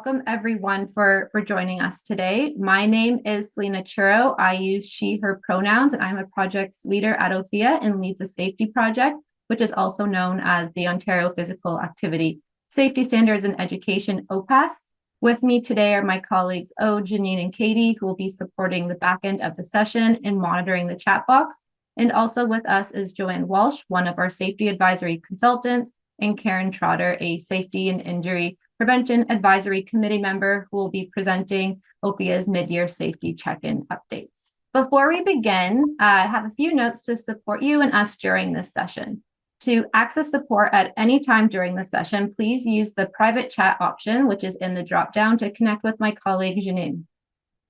welcome everyone for joining us today. My name is Selena Churro. I use she, her pronouns, and I'm a project leader at Ophea and lead the safety project, which is also known as the Ontario Physical Activity Safety Standards and Education, OPASSE. With me today are my colleagues Janine and Katie, who will be supporting the back end of the session and monitoring the chat box. And also with us is Joanne Walsh, one of our safety advisory consultants, and Karen Trotter, a safety and injury prevention advisory committee member who will be presenting Ophea's mid-year safety check-in updates. Before we begin, I have a few notes to support you and us during this session. To access support at any time during the session, please use the private chat option, which is in the drop-down, to connect with my colleague Janine.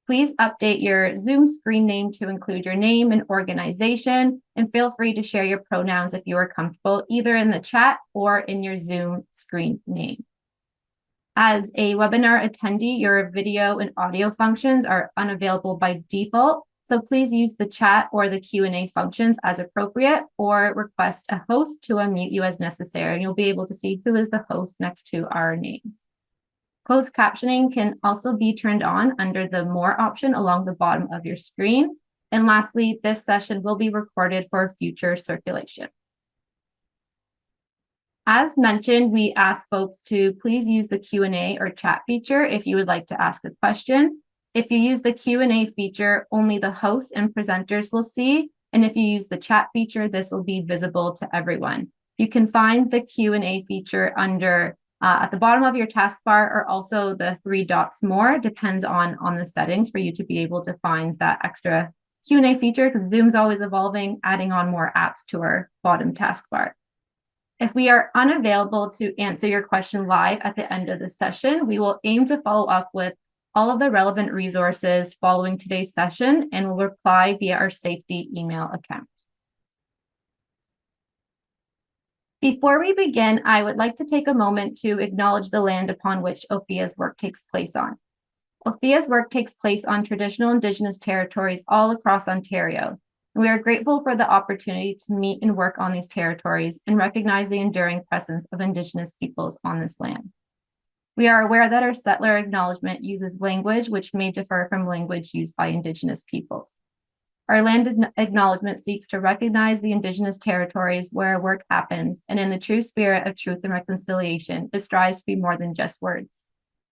Please update your Zoom screen name to include your name and organization, and feel free to share your pronouns if you are comfortable, either in the chat or in your Zoom screen name. As a webinar attendee, your video and audio functions are unavailable by default, so please use the chat or the Q&A functions as appropriate, or request a host to unmute you as necessary, and you'll be able to see who is the host next to our names. Closed captioning can also be turned on under the More option along the bottom of your screen. And lastly, this session will be recorded for future circulation. As mentioned, we ask folks to please use the Q&A or chat feature if you would like to ask a question. If you use the Q&A feature, only the hosts and presenters will see. And if you use the chat feature, this will be visible to everyone. You can find the Q&A feature under at the bottom of your taskbar, or also the 3 dots more, depends on the settings for you to be able to find that extra Q&A feature, because Zoom's always evolving, adding on more apps to our bottom taskbar. If we are unavailable to answer your question live at the end of the session, we will aim to follow up with all of the relevant resources following today's session and will reply via our safety email account. Before we begin, I would like to take a moment to acknowledge the land upon which Ophea's work takes place on. Ophea's work takes place on traditional Indigenous territories all across Ontario. We are grateful for the opportunity to meet and work on these territories and recognize the enduring presence of Indigenous peoples on this land. We are aware that our settler acknowledgement uses language which may differ from language used by Indigenous peoples. Our land acknowledgement seeks to recognize the Indigenous territories where our work happens, and in the true spirit of truth and reconciliation, it strives to be more than just words.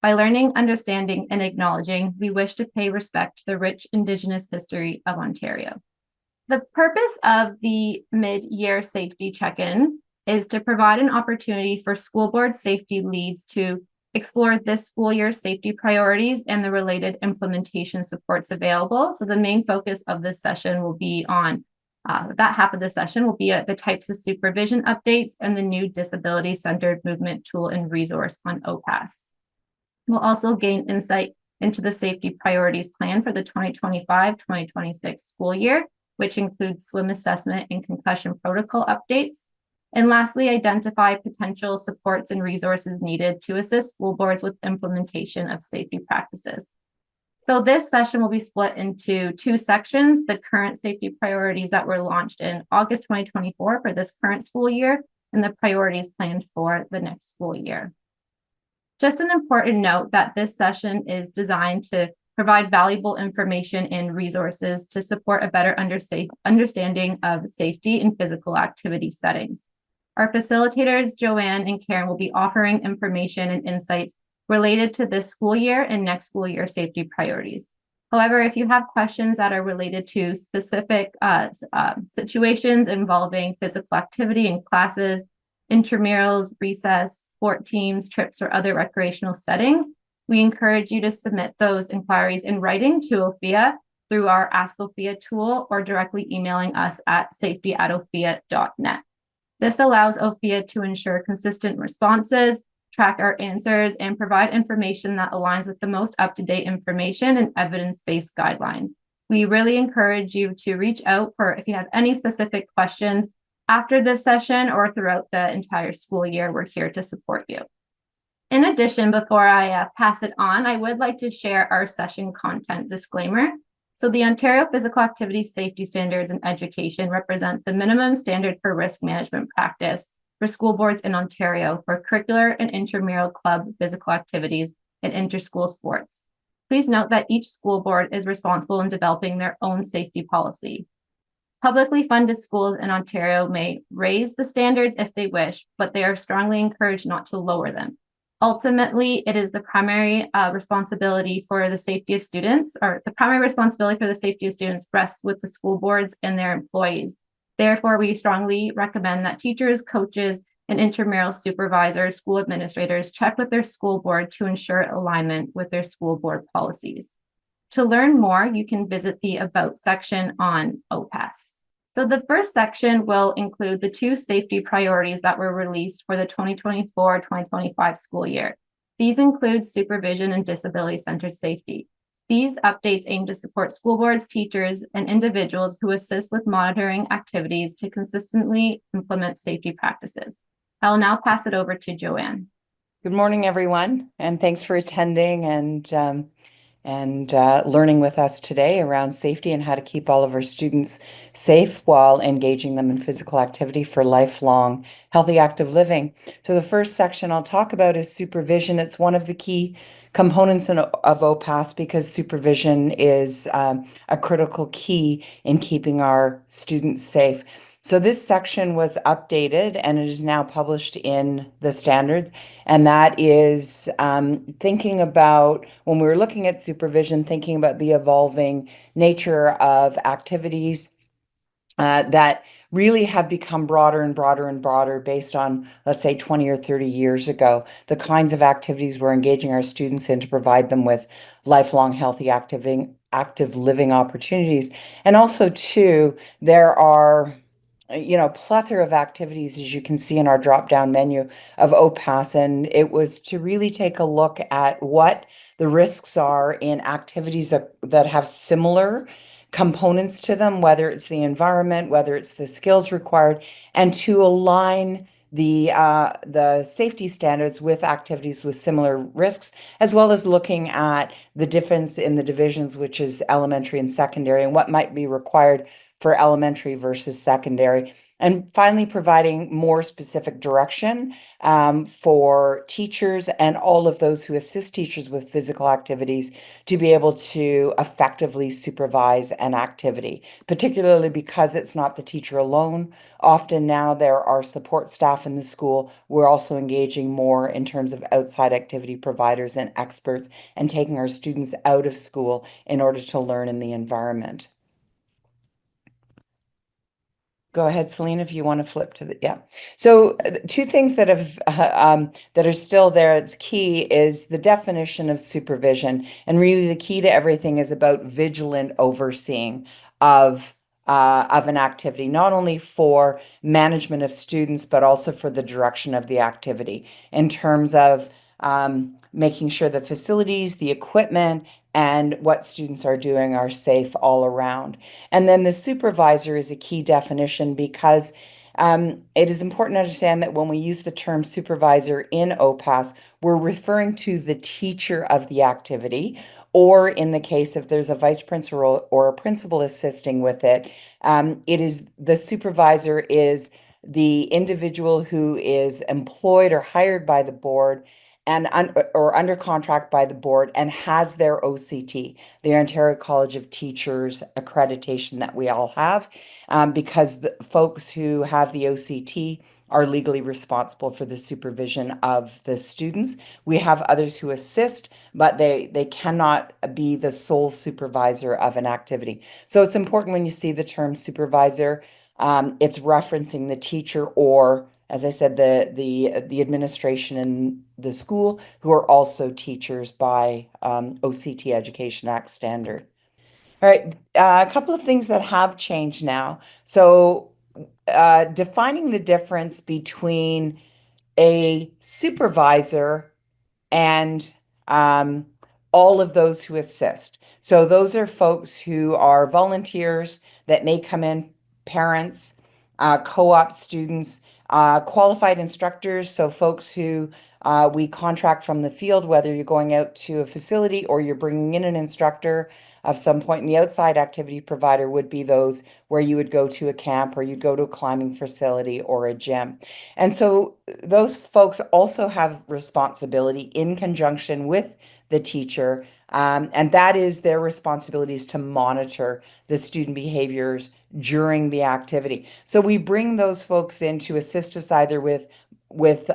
By learning, understanding, and acknowledging, we wish to pay respect to the rich Indigenous history of Ontario. The purpose of the mid-year safety check-in is to provide an opportunity for school board safety leads to explore this school year's safety priorities and the related implementation supports available. So the main focus of this session will be on that half of the session will be the types of supervision updates and the new disability-centered movement tool and resource on OPASSE. We'll also gain insight into the safety priorities plan for the 2025-2026 school year, which includes swim assessment and concussion protocol updates. And lastly, identify potential supports and resources needed to assist school boards with implementation of safety practices. So this session will be split into 2 sections: the current safety priorities that were launched in August 2024 for this current school year, and the priorities planned for the next school year. Just an important note that this session is designed to provide valuable information and resources to support a better understanding of safety in physical activity settings. Our facilitators, Joanne and Karen, will be offering information and insights related to this school year and next school year safety priorities. However, if you have questions that are related to specific situations involving physical activity in classes, intramurals, recess, sport teams, trips, or other recreational settings, we encourage you to submit those inquiries in writing to Ophea through our Ask Ophea tool or directly emailing us at safety@ophea.net. This allows Ophea to ensure consistent responses, track our answers, and provide information that aligns with the most up-to-date information and evidence-based guidelines. We really encourage you to reach out if you have any specific questions after this session or throughout the entire school year. We're here to support you. In addition, before I pass it on, I would like to share our session content disclaimer. So the Ontario Physical Activity Safety Standards and Education represent the minimum standard for risk management practice for school boards in Ontario for curricular and intramural club physical activities and inter-school sports. Please note that each school board is responsible in developing their own safety policy. Publicly funded schools in Ontario may raise the standards if they wish, but they are strongly encouraged not to lower them. Ultimately, it is the primary responsibility for the safety of students, or the primary responsibility for the safety of students rests with the school boards and their employees. Therefore, we strongly recommend that teachers, coaches, and intramural supervisors, school administrators check with their school board to ensure alignment with their school board policies. To learn more, you can visit the About section on OPASSE. So the first section will include the 2 safety priorities that were released for the 2024-2025 school year. These include supervision and disability-centered safety. These updates aim to support school boards, teachers, and individuals who assist with monitoring activities to consistently implement safety practices. I will now pass it over to Joanne. Good morning, everyone, and thanks for attending and learning with us today around safety and how to keep all of our students safe while engaging them in physical activity for lifelong healthy active living. So the first section I'll talk about is supervision. It's one of the key components of OPASSE because supervision is a critical key in keeping our students safe. So this section was updated and it is now published in the standards. And that is thinking about, when we were looking at supervision, thinking about the evolving nature of activities that really have become broader and broader and broader based on, let's say, 20 or 30 years ago, the kinds of activities we're engaging our students in to provide them with lifelong healthy active living opportunities. And also, too, there are plethora of activities, as you can see in our drop-down menu of OPASSE, and it was to really take a look at what the risks are in activities that have similar components to them, whether it's the environment, whether it's the skills required, and to align the safety standards with activities with similar risks, as well as looking at the difference in the divisions, which is elementary and secondary, and what might be required for elementary versus secondary. And finally, providing more specific direction for teachers and all of those who assist teachers with physical activities to be able to effectively supervise an activity, particularly because it's not the teacher alone. Often now there are support staff in the school. We're also engaging more in terms of outside activity providers and experts and taking our students out of school in order to learn in the environment. Go ahead, Celine, if you want to flip to yeah. So 2 things that have that are still there, it's key, is the definition of supervision. And really the key to everything is about vigilant overseeing of an activity, not only for management of students, but also for the direction of the activity in terms of making sure the facilities, the equipment, and what students are doing are safe all around. And then the supervisor is a key definition because it is important to understand that when we use the term supervisor in OPASSE, we're referring to the teacher of the activity, or in the case if there's a vice principal or a principal assisting with it, it is the supervisor is the individual who is employed or hired by the board and or under contract by the board and has their OCT, the Ontario College of Teachers accreditation that we all have, because the folks who have the OCT are legally responsible for the supervision of the students. We have others who assist, but they cannot be the sole supervisor of an activity. So it's important when you see the term supervisor, it's referencing the teacher or, as I said, the administration in the school, who are also teachers by OCT Education Act standard. All right, a couple of things that have changed now. So defining the difference between a supervisor and all of those who assist. So those are folks who are volunteers that may come in, parents, co-op students, qualified instructors, so folks who we contract from the field, whether you're going out to a facility or you're bringing in an instructor, of some point. And the outside activity provider would be those where you would go to a camp or you'd go to a climbing facility or a gym. And so those folks also have responsibility in conjunction with the teacher. And that is their responsibilities to monitor the student behaviors during the activity. So we bring those folks in to assist us either with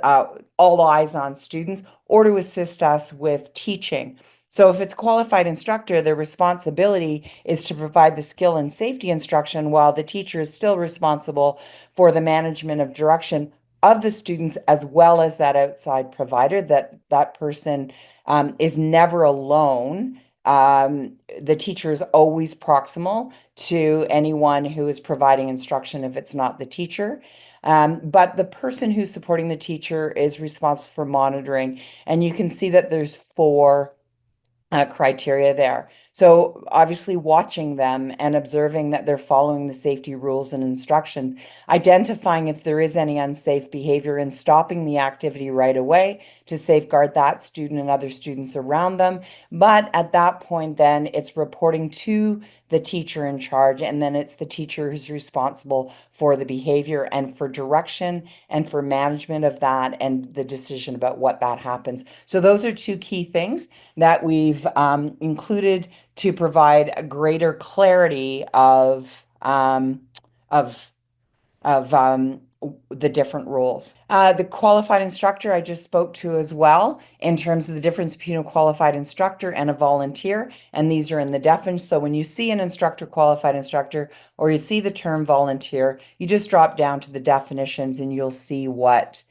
all eyes on students or to assist us with teaching. So if it's qualified instructor, their responsibility is to provide the skill and safety instruction while the teacher is still responsible for the management of direction of the students as well as that outside provider, that person is never alone. The teacher is always proximal to anyone who is providing instruction if it's not the teacher. But the person who's supporting the teacher is responsible for monitoring. And you can see that there's four criteria there. So obviously watching them and observing that they're following the safety rules and instructions, identifying if there is any unsafe behavior and stopping the activity right away to safeguard that student and other students around them. But at that point, then it's reporting to the teacher in charge, and then it's the teacher who's responsible for the behavior and for direction and for management of that and the decision about what that happens. So those are two key things that we've included to provide a greater clarity of the different roles. The qualified instructor I just spoke to as well in terms of the difference between a qualified instructor and a volunteer, and these are in the definition. So when you see an instructor, qualified instructor, or you see the term volunteer, you just drop down to the definitions and you'll see what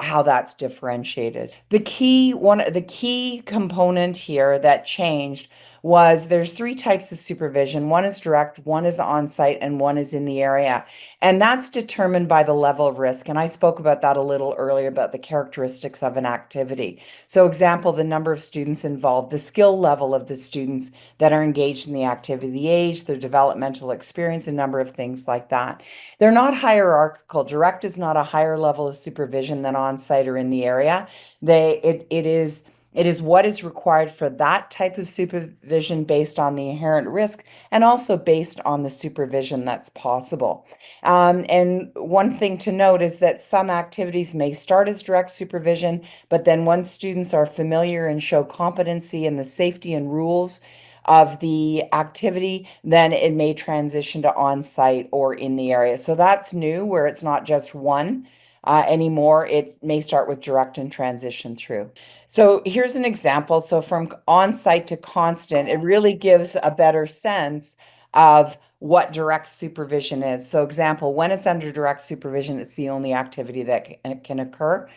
how that's differentiated. The key component here that changed was there's three types of supervision. One is direct, one is on-site, and one is in the area. And that's determined by the level of risk. And I spoke about that a little earlier about the characteristics of an activity. So example, the number of students involved, the skill level of the students that are engaged in the activity, the age, their developmental experience, a number of things like that. They're not hierarchical. Direct is not a higher level of supervision than on-site or in the area. It is what is required for that type of supervision based on the inherent risk and also based on the supervision that's possible. And one thing to note is that some activities may start as direct supervision, but then once students are familiar and show competency in the safety and rules of the activity, then it may transition to on-site or in the area. So that's new, where it's not just one anymore. It may start with direct and transition through. So here's an example. So from on-site to constant, it really gives a better sense of what direct supervision is. So example, when it's under direct supervision, it's the only activity that can occur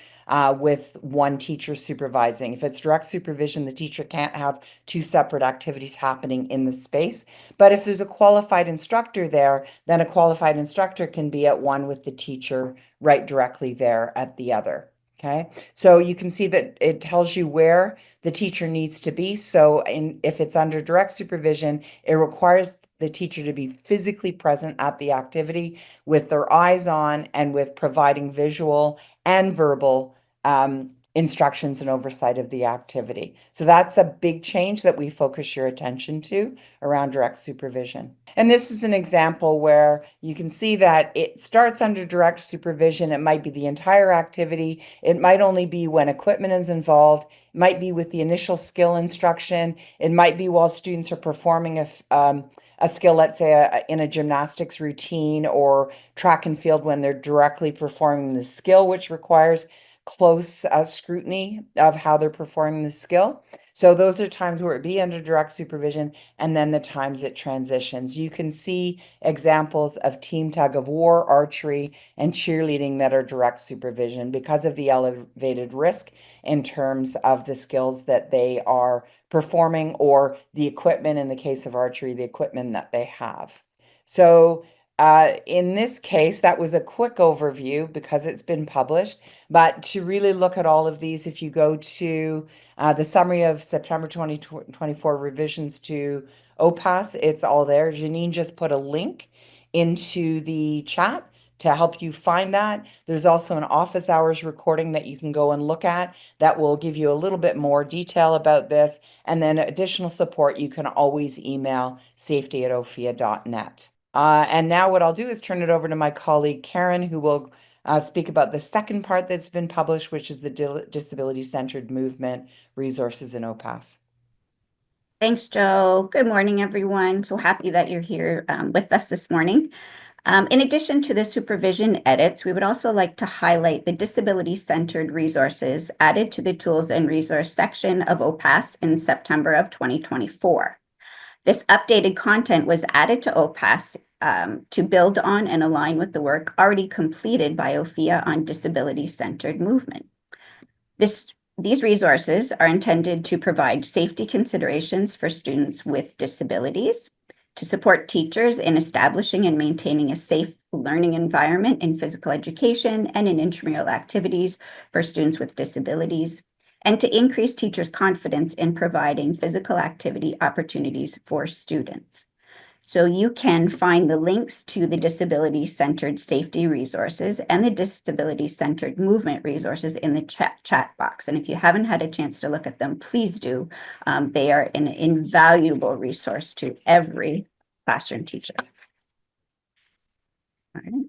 with one teacher supervising. If it's direct supervision, the teacher can't have two separate activities happening in the space. But if there's a qualified instructor there, then a qualified instructor can be at one with the teacher right directly there at the other. Okay, so you can see that it tells you where the teacher needs to be. So if it's under direct supervision, it requires the teacher to be physically present at the activity with their eyes on and with providing visual and verbal instructions and oversight of the activity. So that's a big change that we focus your attention to around direct supervision. And this is an example where you can see that it starts under direct supervision. It might be the entire activity. It might only be when equipment is involved. It might be with the initial skill instruction. It might be while students are performing a skill, let's say in a gymnastics routine or track and field when they're directly performing the skill, which requires close scrutiny of how they're performing the skill. So those are times where it be under direct supervision, and then the times it transitions. You can see examples of team tug of war, archery, and cheerleading that are direct supervision because of the elevated risk in terms of the skills that they are performing or the equipment, in the case of archery, the equipment that they have. So in this case, that was a quick overview because it's been published, but to really look at all of these, if you go to the summary of September 2024 revisions to OPASSE, it's all there. Janine just put a link into the chat to help you find that. There's also an office hours recording that you can go and look at that will give you a little bit more detail about this. And then additional support, you can always email safety@ophea.net. And now what I'll do is turn it over to my colleague Karen, who will speak about the second part that's been published, which is the disability-centered movement resources in OPASSE. Thanks, Joe. Good morning, everyone. So happy that you're here with us this morning. In addition to the supervision edits, we would also like to highlight the disability-centered resources added to the tools and resource section of OPASSE in September of 2024. This updated content was added to OPASSE to build on and align with the work already completed by Ophea on disability-centered movement. These resources are intended to provide safety considerations for students with disabilities, to support teachers in establishing and maintaining a safe learning environment in physical education and in intramural activities for students with disabilities, and to increase teachers' confidence in providing physical activity opportunities for students. So you can find the links to the disability-centered safety resources and the disability-centered movement resources in the chat box. And if you haven't had a chance to look at them, please do. They are an invaluable resource to every classroom teacher. All right.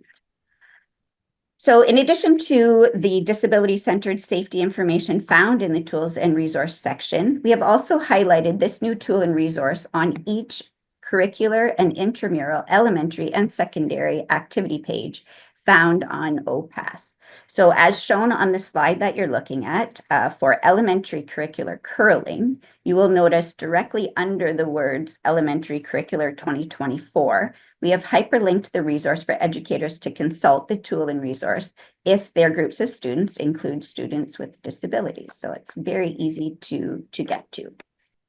So in addition to the disability-centered safety information found in the tools and resource section, we have also highlighted this new tool and resource on each curricular and intramural elementary and secondary activity page found on OPASSE. So as shown on the slide that you're looking at, for elementary curricular curling, you will notice directly under the words Elementary Curricular 2024, we have hyperlinked the resource for educators to consult the tool and resource if their groups of students include students with disabilities. So it's very easy to get to.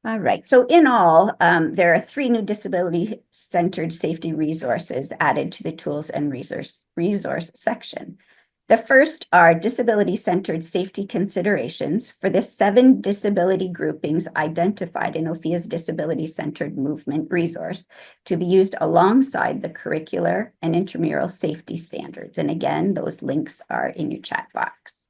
All right, so in all, there are 3 new disability-centered safety resources added to the tools and resource section. The first are disability-centered safety considerations for the 7 disability groupings identified in Ophea's disability-centered movement resource to be used alongside the curricular and intramural safety standards. And again, those links are in your chat box.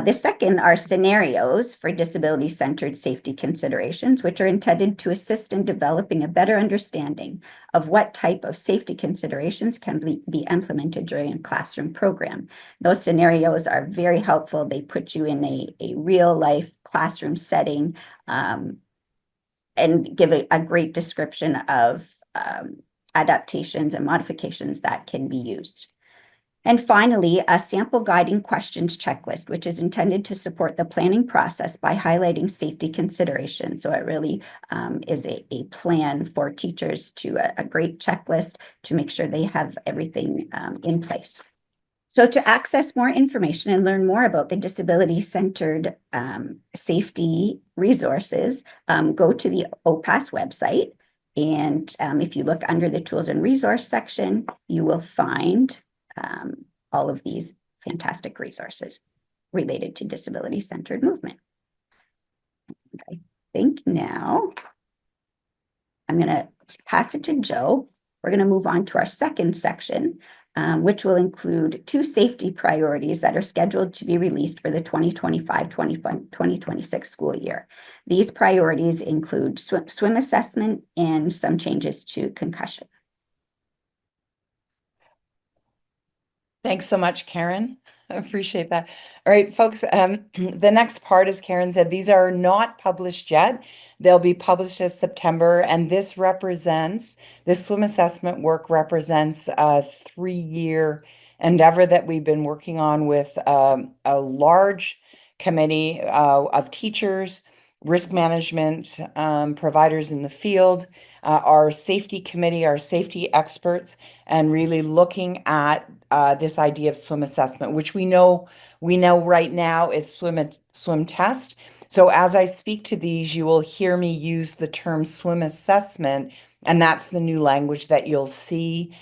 The second are scenarios for disability-centered safety considerations, which are intended to assist in developing a better understanding of what type of safety considerations can be implemented during a classroom program. Those scenarios are very helpful. They put you in a real-life classroom setting and give a great description of adaptations and modifications that can be used. And finally, a sample guiding questions checklist, which is intended to support the planning process by highlighting safety considerations. So it really is a plan for teachers to a great checklist to make sure they have everything in place. So to access more information and learn more about the disability-centered safety resources, go to the OPASSE website. And if you look under the tools and resource section, you will find all of these fantastic resources related to disability-centered movement. I think now I'm going to pass it to Joe. We're going to move on to our second section, which will include 2 safety priorities that are scheduled to be released for the 2025-2026 school year. These priorities include swim assessment and some changes to concussion. Thanks so much, Karen. I appreciate that. All right, folks, the next part, as Karen said, these are not published yet. They'll be published as September, and this swim assessment work represents a 3-year endeavor that we've been working on with a large committee of teachers, risk management providers in the field, our safety committee, our safety experts, and really looking at this idea of swim assessment, which we know right now is swim test. So as I speak to these, you will hear me use the term swim assessment, and that's the new language that you'll see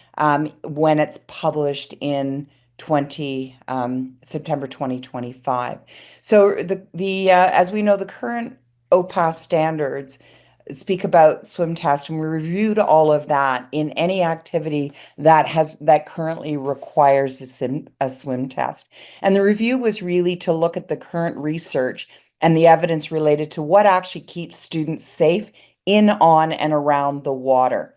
when it's published in September 2025. So as we know, the current OPASSE standards speak about swim test, and we reviewed all of that in any activity that currently requires a swim test. And the review was really to look at the current research and the evidence related to what actually keeps students safe in, on, and around the water.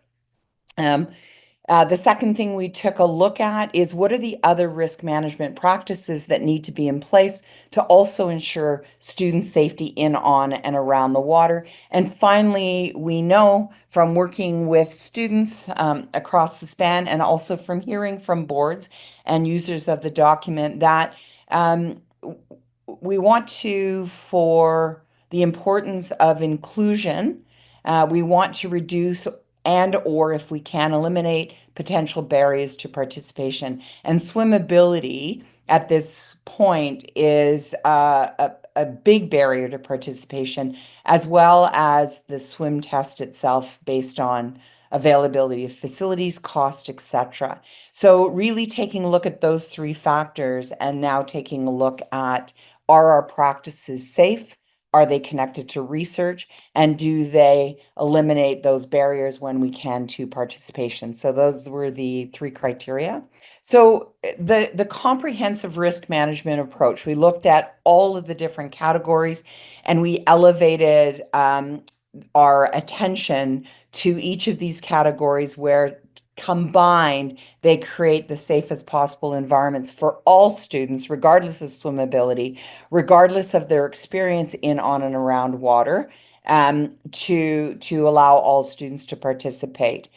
The second thing we took a look at is what are the other risk management practices that need to be in place to also ensure student safety in, on, and around the water. And finally, we know from working with students across the span and also from hearing from boards and users of the document that we want to, for the importance of inclusion, we want to reduce and or if we can eliminate potential barriers to participation. And swimmability at this point is a big barrier to participation, as well as the swim test itself based on availability of facilities, cost, etc. So really taking a look at those three factors and now taking a look at, are our practices safe? Are they connected to research? And do they eliminate those barriers when we can to participation? So those were the three criteria. So the comprehensive risk management approach, we looked at all of the different categories and we elevated our attention to each of these categories where combined, they create the safest possible environments for all students, regardless of swimmability, regardless of their experience in, on, and around water, to allow all students to participate.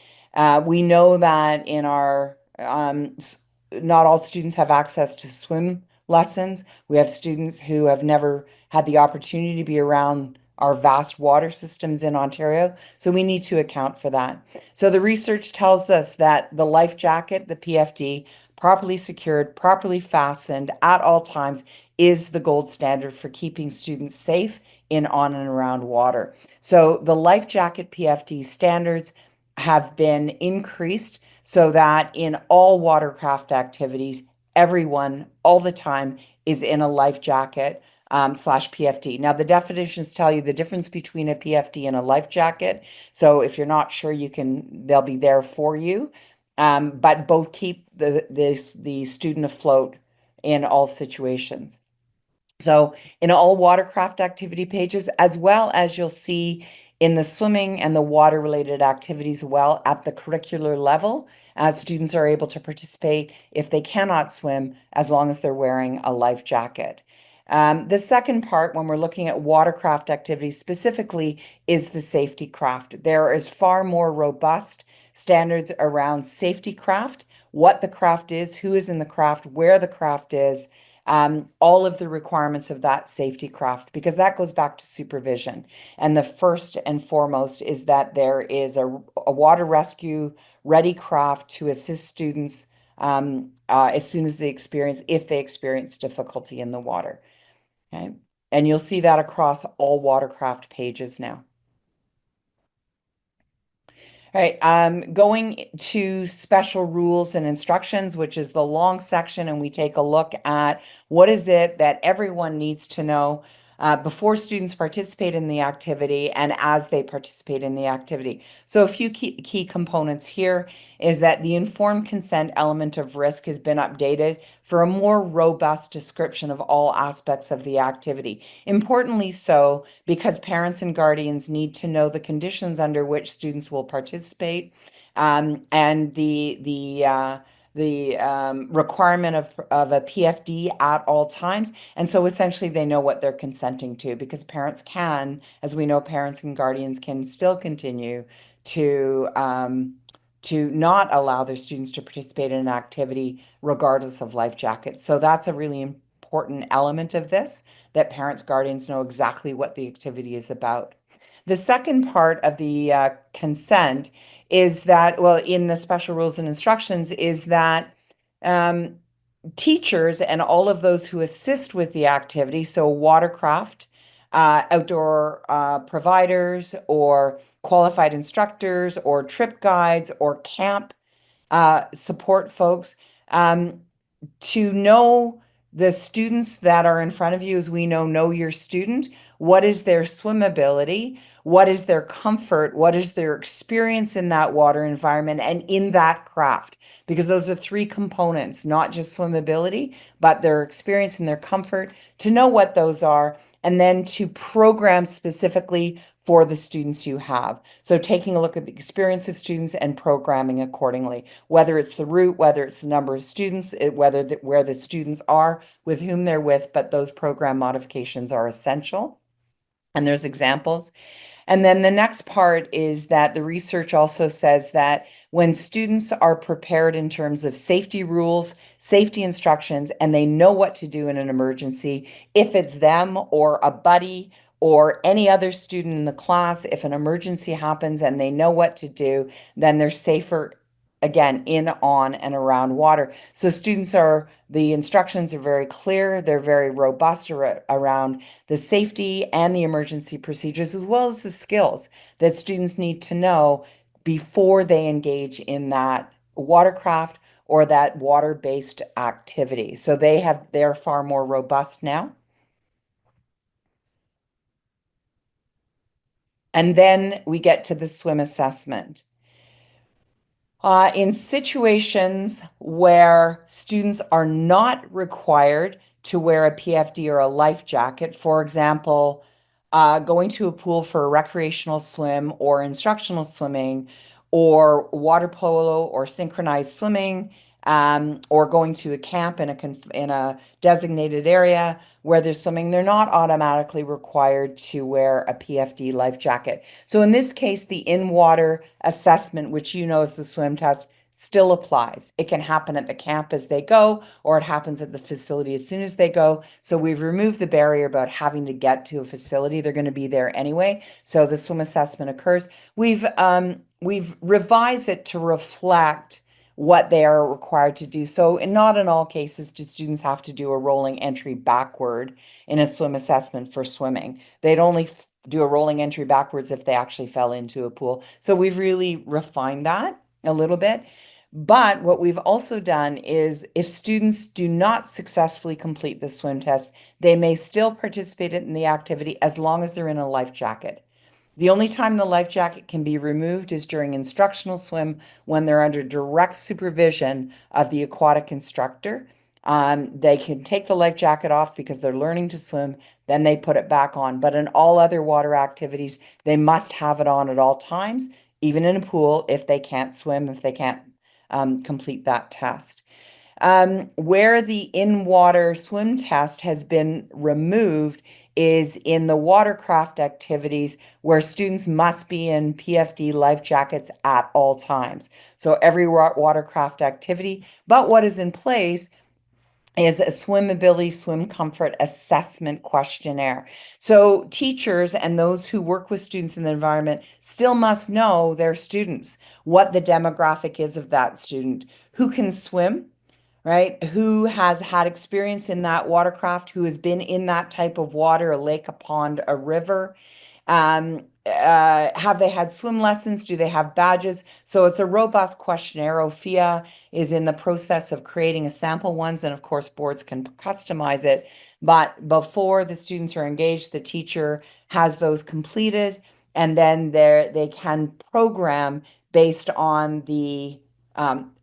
We know that in our not all students have access to swim lessons. We have students who have never had the opportunity to be around our vast water systems in Ontario, so we need to account for that. So the research tells us that the life jacket, the PFD, properly secured, properly fastened at all times, is the gold standard for keeping students safe in, on, and around water. So the life jacket PFD standards have been increased so that in all watercraft activities, everyone all the time is in a life jacket slash PFD. Now, the definitions tell you the difference between a PFD and a life jacket. So if you're not sure, they'll be there for you. But both keep the student afloat in all situations. So in all watercraft activity pages, as well as you'll see in the swimming and the water related activities, well, at the curricular level, students are able to participate if they cannot swim, as long as they're wearing a life jacket. The second part, when we're looking at watercraft activities specifically, is the safety craft. There is far more robust standards around safety craft, what the craft is, who is in the craft, where the craft is, all of the requirements of that safety craft, because that goes back to supervision. And the first and foremost is that there is a water rescue ready craft to assist students as soon as if they experience difficulty in the water. Okay. And you'll see that across all watercraft pages now. All right, going to special rules and instructions, which is the long section, and we take a look at what is it that everyone needs to know before students participate in the activity and as they participate in the activity. So a few key components here is that the informed consent element of risk has been updated for a more robust description of all aspects of the activity. Importantly so, because parents and guardians need to know the conditions under which students will participate, and the requirement of a PFD at all times. And so essentially they know what they're consenting to, because parents can, as we know, parents and guardians can still continue to not allow their students to participate in an activity regardless of life jackets. So that's a really important element of this, that parents, guardians know exactly what the activity is about. The second part of the consent is that, well, in the special rules and instructions, is that teachers and all of those who assist with the activity, so watercraft, outdoor providers, or qualified instructors, or trip guides, or camp support folks, to know the students that are in front of you, as we know your student. What is their swim ability? What is their comfort? What is their experience in that water environment and in that craft? Because those are three components, not just swim ability, but their experience and their comfort, to know what those are, and then to program specifically for the students you have. So taking a look at the experience of students and programming accordingly, whether it's the route, whether it's the number of students, where the students are, with whom they're with, but those program modifications are essential. And there's examples. And then the next part is that the research also says that when students are prepared in terms of safety rules, safety instructions, and they know what to do in an emergency, if it's them or a buddy or any other student in the class, if an emergency happens and they know what to do, then they're safer, again, in, on, and around water. So the instructions are very clear, they're very robust around the safety and the emergency procedures, as well as the skills that students need to know before they engage in that watercraft or that water-based activity. So they're far more robust now. And then we get to the swim assessment. In situations where students are not required to wear a PFD or a life jacket, for example, going to a pool for a recreational swim or instructional swimming, or water polo or synchronized swimming, or going to a camp in a designated area where there's swimming, they're not automatically required to wear a PFD life jacket. So in this case, the in-water assessment, which you know is the swim test, still applies. It can happen at the camp as they go, or it happens at the facility as soon as they go. So we've removed the barrier about having to get to a facility. They're going to be there anyway. So the swim assessment occurs. We've revised it to reflect what they are required to do. So, and not in all cases do students have to do a rolling entry backward in a swim assessment for swimming. They'd only do a rolling entry backwards if they actually fell into a pool. So we've really refined that a little bit. But what we've also done is if students do not successfully complete the swim test, they may still participate in the activity as long as they're in a life jacket. The only time the life jacket can be removed is during instructional swim when they're under direct supervision of the aquatic instructor. They can take the life jacket off because they're learning to swim, then they put it back on. But in all other water activities, they must have it on at all times, even in a pool if they can't swim, if they can't complete that test. Where the in-water swim test has been removed is in the watercraft activities where students must be in PFD life jackets at all times. So every watercraft activity, but what is in place is a swim ability, swim comfort assessment questionnaire. So teachers and those who work with students in the environment still must know their students, what the demographic is of that student, who can swim, right? Who has had experience in that watercraft, who has been in that type of water, a lake, a pond, a river. Have they had swim lessons? Do they have badges? So it's a robust questionnaire. Ophea is in the process of creating a sample ones, and of course, boards can customize it. But before the students are engaged, the teacher has those completed, and then they can program based on the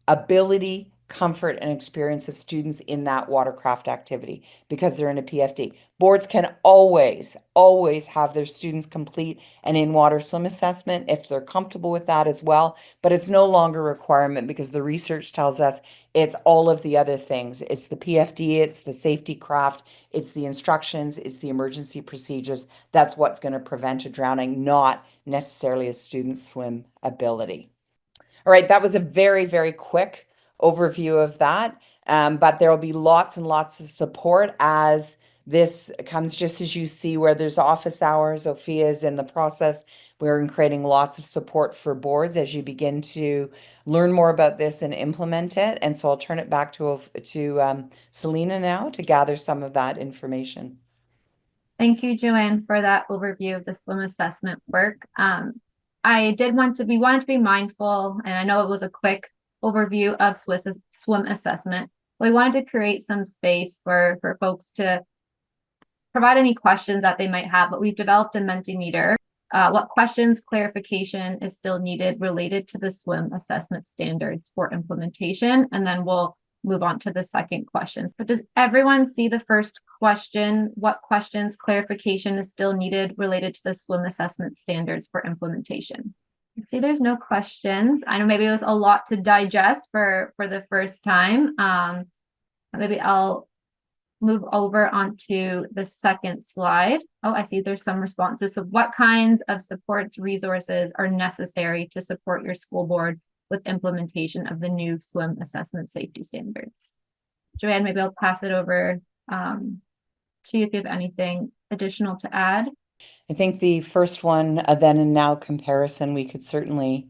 ability, comfort, and experience of students in that watercraft activity because they're in a PFD. Boards can always have their students complete an in-water swim assessment if they're comfortable with that as well, but it's no longer a requirement because the research tells us it's all of the other things. It's the PFD, it's the safety craft, it's the instructions, it's the emergency procedures. That's what's going to prevent a drowning, not necessarily a student's swim ability. All right, that was a very, very quick overview of that, but there will be lots and lots of support as this comes, just as you see where there's office hours. Ophea is in the process. We're creating lots of support for boards as you begin to learn more about this and implement it. And so I'll turn it back to Selena now to gather some of that information. Thank you, Joanne, for that overview of the swim assessment work. We wanted to be mindful, and I know it was a quick overview of swim assessment, We wanted to create some space for folks to provide any questions that they might have, but we've developed a Mentimeter. What questions clarification is still needed related to the swim assessment standards for implementation? And then we'll move on to the second questions. But does everyone see the first question? What questions clarification is still needed related to the swim assessment standards for implementation? See, there's no questions. I know maybe it was a lot to digest for the first time. Maybe I'll move over onto the second slide. Oh, I see there's some responses. So what kinds of supports, resources are necessary to support your school board with implementation of the new swim assessment safety standards? Joanne, maybe I'll pass it over to you if you have anything additional to add. I think the first one, a then and now comparison, we could certainly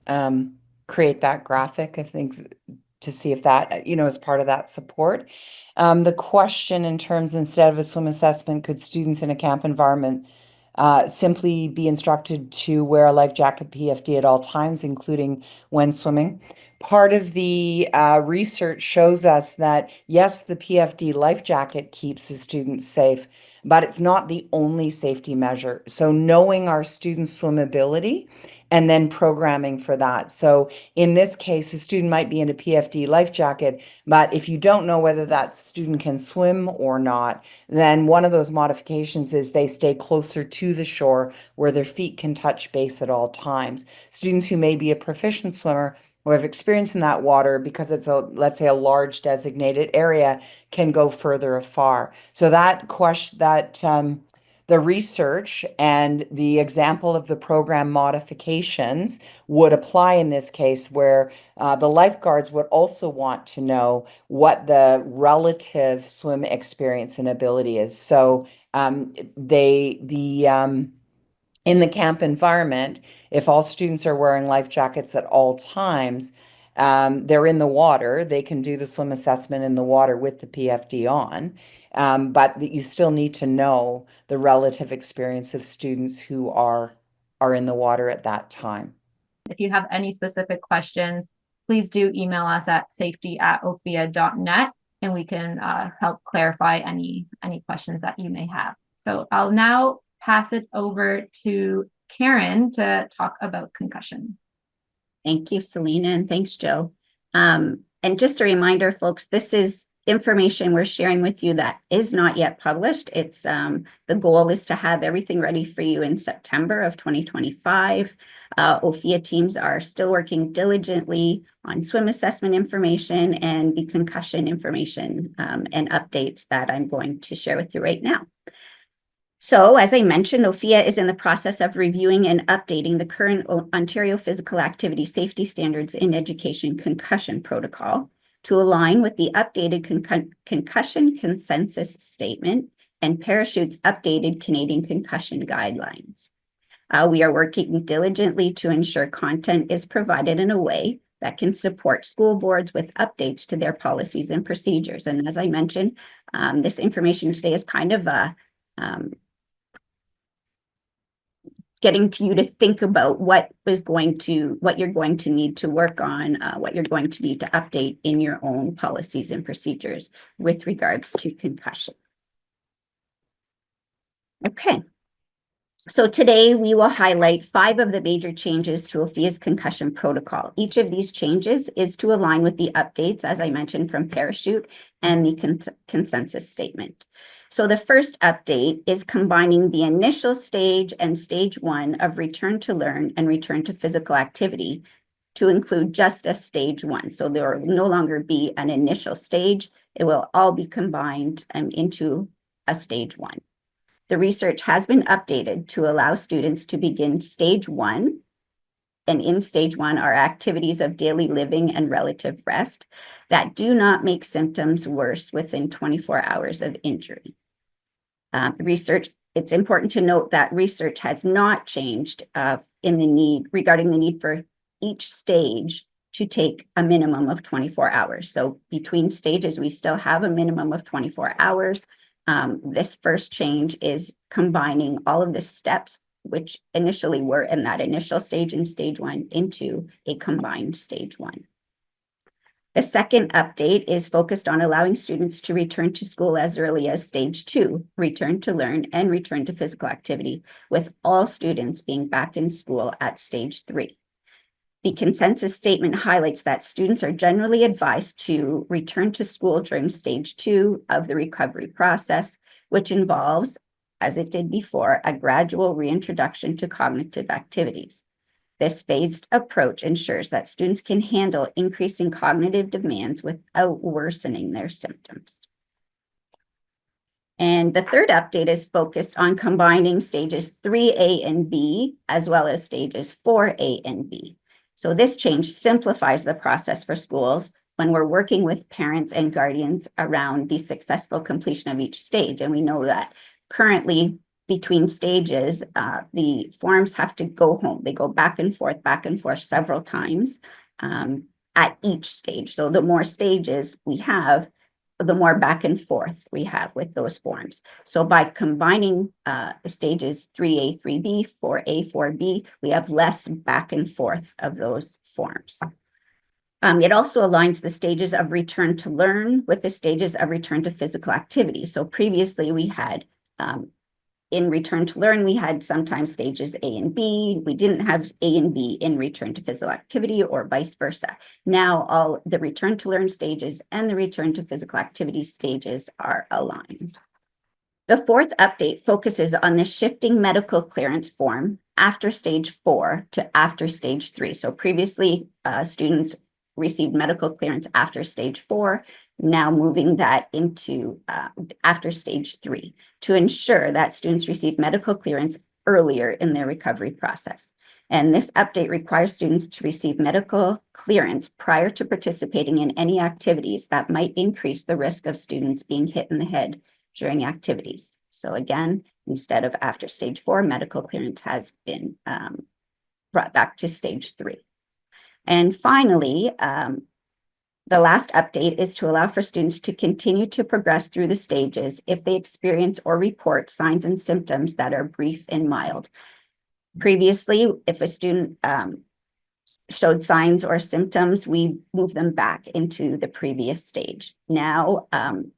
create that graphic, I think, to see if that, is part of that support. The question in terms, instead of a swim assessment, could students in a camp environment simply be instructed to wear a life jacket PFD at all times, including when swimming? Part of the research shows us that, yes, the PFD life jacket keeps the students safe, but it's not the only safety measure. So knowing our students' swimmability and then programming for that. So in this case, a student might be in a PFD life jacket, but if you don't know whether that student can swim or not, then one of those modifications is they stay closer to the shore where their feet can touch base at all times. Students who may be a proficient swimmer or have experience in that water, because it's let's say a large designated area, can go further afar. So that question, the research and the example of the program modifications would apply in this case, where the lifeguards would also want to know what the relative swim experience and ability is. So in the camp environment, if all students are wearing life jackets at all times, they're in the water, they can do the swim assessment in the water with the PFD on. But you still need to know the relative experience of students who are in the water at that time. If you have any specific questions, please do email us at safety@ophea.net, and we can help clarify any questions that you may have. So I'll now pass it over to Karen to talk about concussion. Thank you, Selena, and thanks, Joe. And just a reminder, folks, this is information we're sharing with you that is not yet published. It's the goal is to have everything ready for you in September of 2025. Ophea teams are still working diligently on swim assessment information and the concussion information and updates that I'm going to share with you right now. So, as I mentioned, Ophea is in the process of reviewing and updating the current Ontario Physical Activity Safety Standards in Education Concussion Protocol to align with the updated Concussion Consensus Statement and Parachute's updated Canadian Concussion Guidelines. We are working diligently to ensure content is provided in a way that can support school boards with updates to their policies and procedures. And as I mentioned, this information today is kind of a getting to you to think about what you're going to need to work on, what you're going to need to update in your own policies and procedures with regards to concussion. Okay. So today we will highlight 5 of the major changes to Ophea's concussion protocol. Each of these changes is to align with the updates, as I mentioned, from Parachute and the consensus statement. So the first update is combining the initial stage and stage 1 of return to learn and return to physical activity to include just a stage 1. So there will no longer be an initial stage. It will all be combined into a stage 1. The research has been updated to allow students to begin stage 1. And in stage 1 are activities of daily living and relative rest that do not make symptoms worse within 24 hours of injury. It's important to note that research has not changed regarding the need for each stage to take a minimum of 24 hours. So between stages, we still have a minimum of 24 hours. This first change is combining all of the steps, which initially were in that initial stage in stage 1, into a combined stage 1. The second update is focused on allowing students to return to school as early as stage 2, return to learn and return to physical activity, with all students being back in school at stage 3. The consensus statement highlights that students are generally advised to return to school during stage 2 of the recovery process, which involves, as it did before, a gradual reintroduction to cognitive activities. This phased approach ensures that students can handle increasing cognitive demands without worsening their symptoms. And the third update is focused on combining stages 3A and B, as well as stages 4A and B. So this change simplifies the process for schools when we're working with parents and guardians around the successful completion of each stage. And we know that currently between stages, the forms have to go home. They go back and forth several times at each stage. So the more stages we have, the more back and forth we have with those forms. So by combining stages 3A, 3B, 4A, 4B, we have less back and forth of those forms. It also aligns the stages of return to learn with the stages of return to physical activity. So previously we had in return to learn, we had sometimes stages A and B. We didn't have A and B in return to physical activity or vice versa. Now all the return to learn stages and the return to physical activity stages are aligned. The fourth update focuses on the shifting medical clearance form after stage 4 to after stage 3. So previously students received medical clearance after stage 4, now moving that into after stage 3 to ensure that students receive medical clearance earlier in their recovery process. And this update requires students to receive medical clearance prior to participating in any activities that might increase the risk of students being hit in the head during activities. So again, instead of after stage 4, medical clearance has been brought back to stage 3. And finally, the last update is to allow for students to continue to progress through the stages if they experience or report signs and symptoms that are brief and mild. Previously, if a student showed signs or symptoms, we move them back into the previous stage. Now,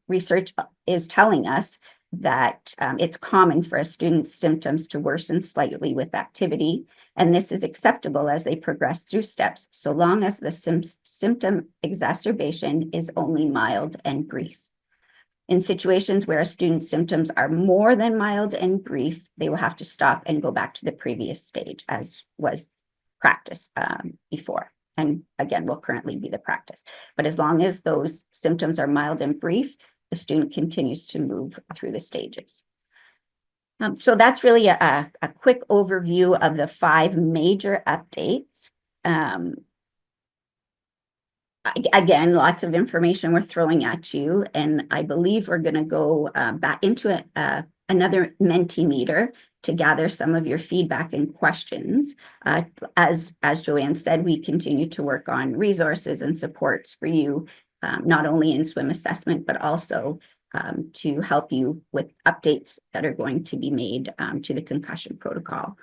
research is telling us that it's common for a student's symptoms to worsen slightly with activity, and this is acceptable as they progress through steps, so long as the symptom exacerbation is only mild and brief. In situations where a student's symptoms are more than mild and brief, they will have to stop and go back to the previous stage, as was practice before. And again, will currently be the practice. But as long as those symptoms are mild and brief, the student continues to move through the stages. So that's really a quick overview of the 5 major updates. Again, lots of information we're throwing at you, and I believe we're going to go back into another Mentimeter to gather some of your feedback and questions. As Joanne said, we continue to work on resources and supports for you, not only in swim assessment, but also to help you with updates that are going to be made to the concussion protocol.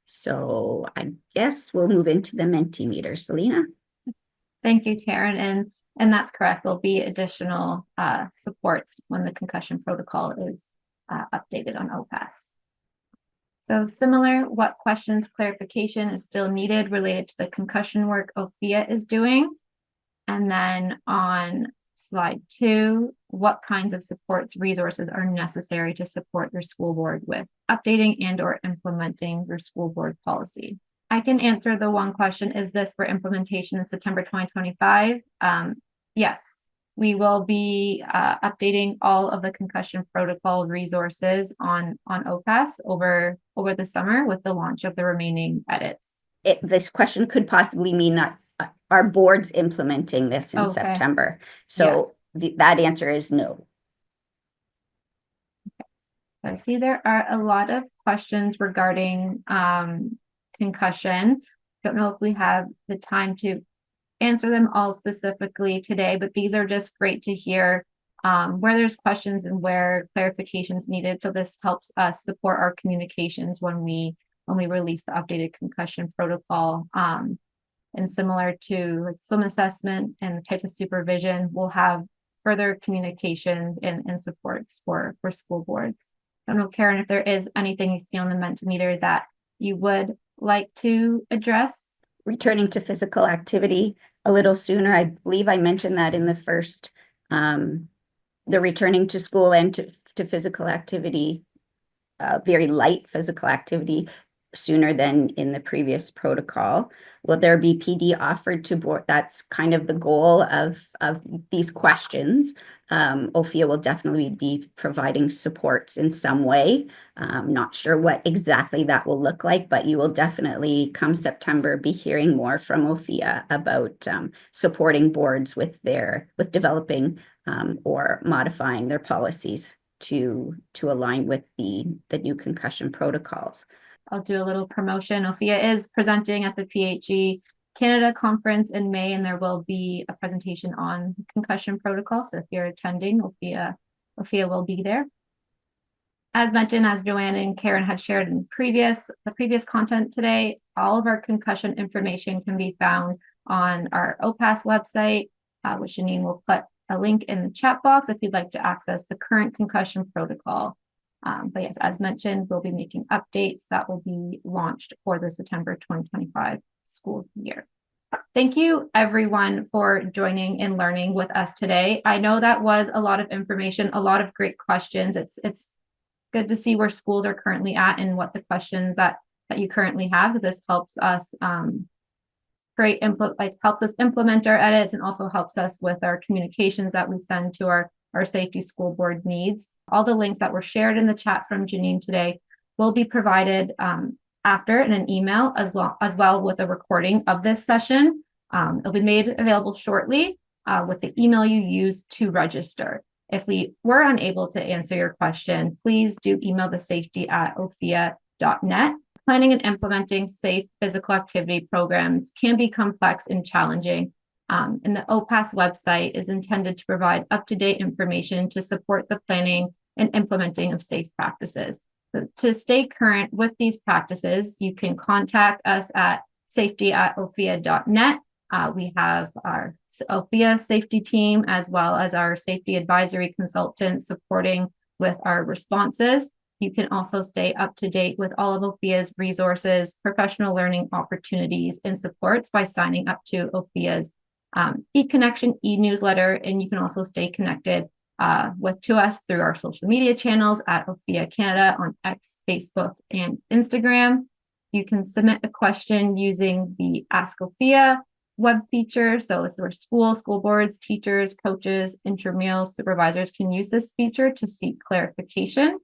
So I guess we'll move into the Mentimeter. Selena? Thank you, Karen. And that's correct. There'll be additional supports when the concussion protocol is updated on OPASSE. So similar, what questions clarification is still needed related to the concussion work Ophea is doing? And then on slide 2, what kinds of supports resources are necessary to support your school board with updating and or implementing your school board policy? I can answer the one question, is this for implementation in September 2025? Yes, we will be updating all of the concussion protocol resources on OPASSE over the summer with the launch of the remaining edits. This question could possibly mean not our board's implementing this in September. So yes. That answer is no. Okay. I see there are a lot of questions regarding concussion. Don't know if we have the time to answer them all specifically today, but these are just great to hear where there's questions and where clarifications needed. So this helps us support our communications when we release the updated concussion protocol. And similar to like swim assessment and the types of supervision, we'll have further communications and supports for school boards. I don't know, Karen, if there is anything you see on the Mentimeter that you would like to address. Returning to physical activity a little sooner. I believe I mentioned that in the first, the returning to school and to physical activity, very light physical activity sooner than in the previous protocol. Will there be PD offered to board? That's kind of the goal of these questions. Ophea will definitely be providing supports in some way. Not sure what exactly that will look like, but you will definitely come September be hearing more from Ophea about supporting boards with developing or modifying their policies to align with the new concussion protocols. I'll do a little promotion. Ophea is presenting at the PHE Canada conference in May, and there will be a presentation on concussion protocol. So if you're attending, Ophea will be there. As mentioned, as Joanne and Karen had shared in the previous content today, all of our concussion information can be found on our OPASSE website, which Janine will put a link in the chat box if you'd like to access the current concussion protocol. But yes, as mentioned, we'll be making updates that will be launched for the September 2025 school year. Thank you, everyone, for joining and learning with us today. I know that was a lot of information, a lot of great questions. It's good to see where schools are currently at and what the questions that you currently have. This helps us helps us implement our edits and also helps us with our communications that we send to our safety school board needs. All the links that were shared in the chat from Janine today will be provided after in an email as well with a recording of this session. It'll be made available shortly with the email you used to register. If we were unable to answer your question, please do email the safety@ophea.net. Planning and implementing safe physical activity programs can be complex and challenging. And the OPASSE website is intended to provide up-to-date information to support the planning and implementing of safe practices. So to stay current with these practices, you can contact us at safety@ophea.net. We have our Ophea safety team as well as our safety advisory consultant supporting with our responses. You can also stay up to date with all of Ophea's resources, professional learning opportunities, and supports by signing up to Ophea's eConnection e-newsletter, and you can also stay connected to us through our social media channels at Ophea Canada on X, Facebook, and Instagram. You can submit a question using the Ask Ophea web feature. So this is where school boards, teachers, coaches, intramural supervisors can use this feature to seek clarification.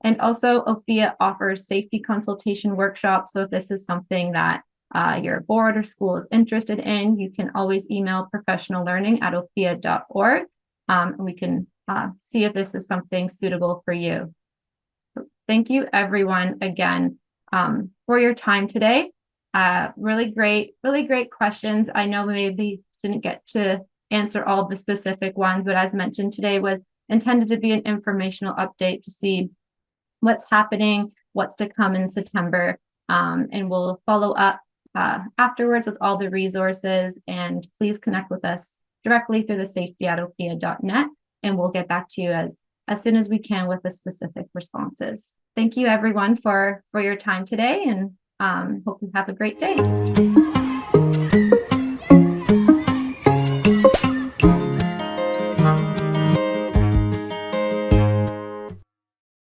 And also Ophea offers safety consultation workshops. So if this is something that your board or school is interested in, you can always email professionallearning@ophea.org. And we can see if this is something suitable for you. So thank you, everyone, again, for your time today. Really great questions. I know we maybe didn't get to answer all the specific ones, but as mentioned today was intended to be an informational update to see what's happening, what's to come in September, and we'll follow up afterwards with all the resources. And please connect with us directly through the safety@ophea.net, and we'll get back to you as soon as we can with the specific responses. Thank you, everyone, for your time today, and hope you have a great day.